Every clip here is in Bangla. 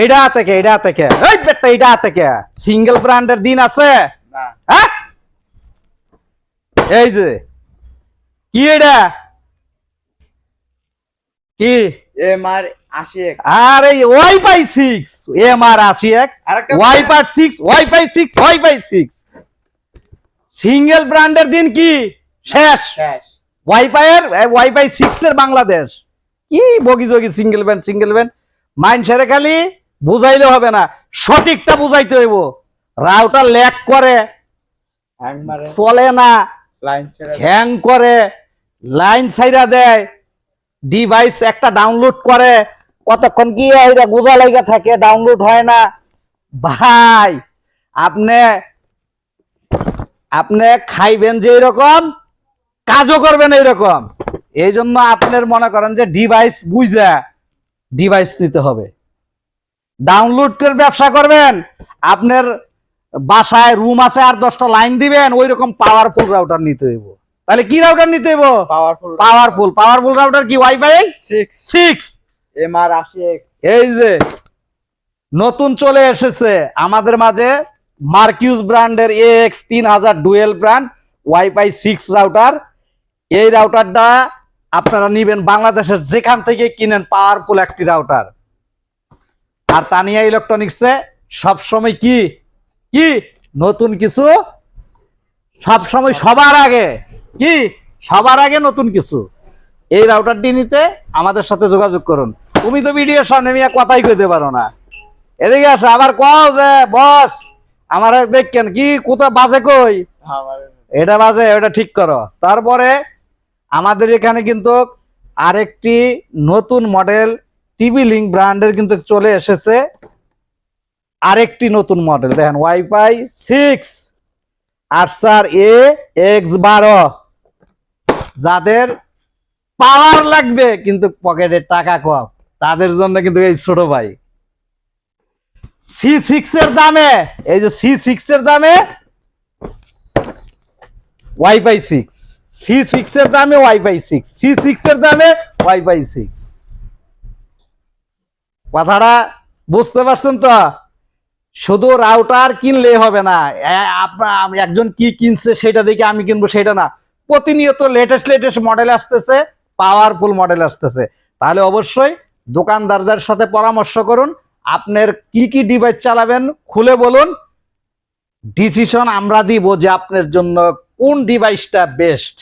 এটা থেকে এই বেটা এটা থেকে সিঙ্গেল ব্র্যান্ডের দিন আছে না হ্যাঁ এই যে কি এটা কি এমআর 80 আরে ওয়াইফাই 6 এমআর 81 আরেকটা ওয়াইফাই 6 ওয়াইফাই 6 সিঙ্গেল ব্র্যান্ডের দিন কি শেষ শেষ ওয়াইফাই 6 এর বাংলাদেশ কি বগি সিঙ্গেল ব্র্যান্ড মাইন্ড সেরে খালি বুঝাইলে হবে না সঠিকটা বুঝাইতে হইব রাউটার ল্যাগ করে হ্যাং মারে চলে না লাইন ছেড়ে হ্যাং করে লাইন ছাইরা দেয় ডিভাইস একটা ডাউনলোড করে কতক্ষণ কি এটা গোজা লাগা থাকে ডাউনলোড হয় না ভাই আপনি আপনি খাইবেন যে এরকম কাজও করবেন এইরকম এই জন্য আপনার মনে করেন যে ডিভাইস বুঝা ডিভাইস নিতে হবে ডাউনলোডের ব্যবসা করবেন আপনার বাসায় রুম আছে আর 10টা লাইন দিবেন ওই রকম পাওয়ারফুল রাউটার নিতে হইব তাহলে কি রাউটার নিতে হইব পাওয়ারফুল রাউটার কি ওয়াইফাই 6 এমআর 80 এই যে নতুন চলে এসেছে আমাদের মাঝে মার্কিউস ব্র্যান্ডের AX 3000 dual brand wifi 6 router এই রাউটারটা আপনারা নেবেন বাংলাদেশের যেখান থেকে কিনেন পাওয়ারফুল একটি রাউটার আর তানিয়া ইলেকট্রনিক্সে সবসময় কি কি নতুন কিছু সবসময় সবার আগে নতুন কিছু এই রাউটারটি নিতে আমাদের সাথে যোগাযোগ করুন তুমি তো ভিডিওর সামনে মিয়া কথাই কইতে পারো না এদিকে আসো আবার কও যে বস আমার দেখেন কি কোথা বাজে কই এটা বাজে ওটা ঠিক করো তারপরে আমাদের এখানে কিন্তু আরেকটি নতুন মডেল টিভি লিঙ্ক ব্র্যান্ডের কিন্তু চলে এসেছে আরেকটি নতুন মডেল দেখেন ওয়াইফাই 6 আরসার AX12 যাদের পাওয়ার লাগবে কিন্তু পকেটে টাকা কম তাদের জন্য কিন্তু এই ছোট ভাই C6 এর দামে এই যে C6 এর দামে ওয়াইফাই 6 C6 এর দামে ওয়াইফাই 6 C6 এর দামে ওয়াইফাই 6 কথাটা বুঝতে পারছেন তো শুধু রাউটার কিনলে হবে না একজন কি কিনছে সেটা দেখে আমি কিনবো সেটা না প্রতিনিয়ত লেটেস্ট মডেল আসতেছে পাওয়ারফুল মডেল আসতেছে তাহলে অবশ্যই দোকানদারদের সাথে পরামর্শ করুন আপনার কি ডিভাইস চালাবেন খুলে বলুন ডিসিশন আমরা দিব যে আপনার জন্য কোন ডিভাইসটা বেস্ট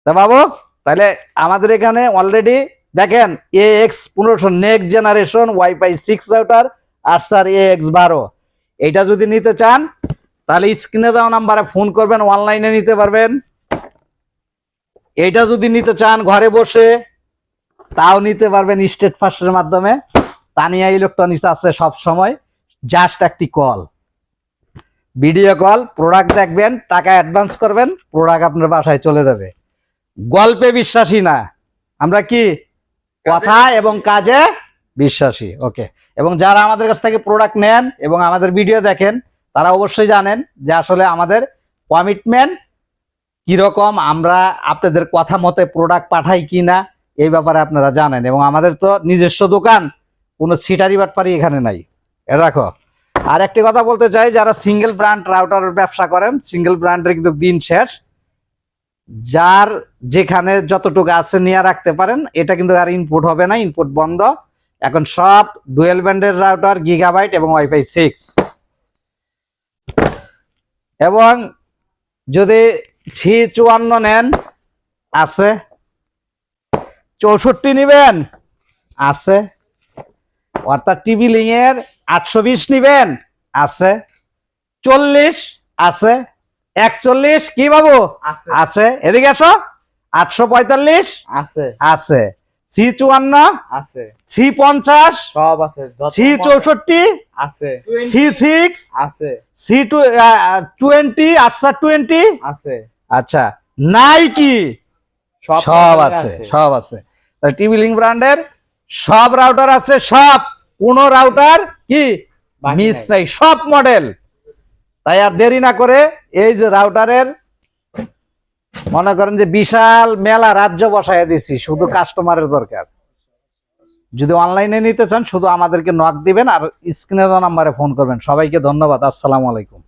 তা বাবু তাহলে আমাদের এখানে অলরেডি দেখেন AX 1500 next generation wifi 6 router Archer AX12 এটা যদি নিতে চান তাহলে স্ক্রিনে দেওয়া নাম্বারে ফোন করবেন অনলাইনে নিতে পারবেন এটা যদি নিতে চান ঘরে বসে তাও নিতে পারবেন স্টেট ফাস্টের মাধ্যমে তানিয়া ইলেকট্রনিক্স আছে সব সময় জাস্ট একটি কল ভিডিও কল প্রোডাক্ট দেখবেন টাকা অ্যাডভান্স করবেন প্রোডাক্ট আপনার বাসায় চলে যাবে গল্পে বিশ্বাসী না আমরা কি কথা এবং কাজে বিশ্বাসী ওকে এবং যারা আমাদের কাছ থেকে প্রোডাক্ট নেন এবং আমাদের ভিডিও দেখেন তারা অবশ্যই জানেন যে আসলে আমাদের কমিটমেন্ট কিরকম আমরা আপনাদের কথা মতে প্রোডাক্ট পাঠাই কিনা এই ব্যাপারে আপনারা জানেন এবং আমাদের তো নিজস্ব দোকান কোনো ছিটারি বাটপারি এখানে নাই এ রাখো আর একটি কথা বলতে চাই যারা সিঙ্গেল ব্র্যান্ড রাউটারের ব্যবসা করেন সিঙ্গেল ব্র্যান্ডের কিন্তু দিন শেষ যার যেখানে যতটুকু আছে নিয়ে রাখতে পারেন এটা কিন্তু আর ইনপুট হবে না ইনপুট বন্ধ এখন সব ডুয়েল ব্যান্ডের রাউটার গিগাবাইট এবং ওয়াইফাই 6 এবং যদি C54 নেন আছে 64 নেবেন আছে অর্থাৎ টিভি লিংয়ের 820 নেবেন আছে 40 আছে 41 কি বাবু আছে এদিকে আসো 845 আছে আছে C54 আছে C50 সব আছে C64 আছে C6 আছে C20 আরসার 20 আছে আচ্ছা নাইকি সব আছে তাহলে টিভি লিংক ব্র্যান্ডের সব রাউটার আছে সব কোন রাউটার কি মিস নাই সব মডেল তাই আর দেরি না করে এই যে রাউটারের মনে করেন যে বিশাল মেলা রাজ্য বসায় দিছি শুধু কাস্টমারের দরকার যদি অনলাইনে নিতে চান শুধু আমাদেরকে নক দিবেন আর স্ক্রিনে দেওয়া নাম্বারে ফোন করবেন। সবাইকে ধন্যবাদ। আসসালামু আলাইকুম।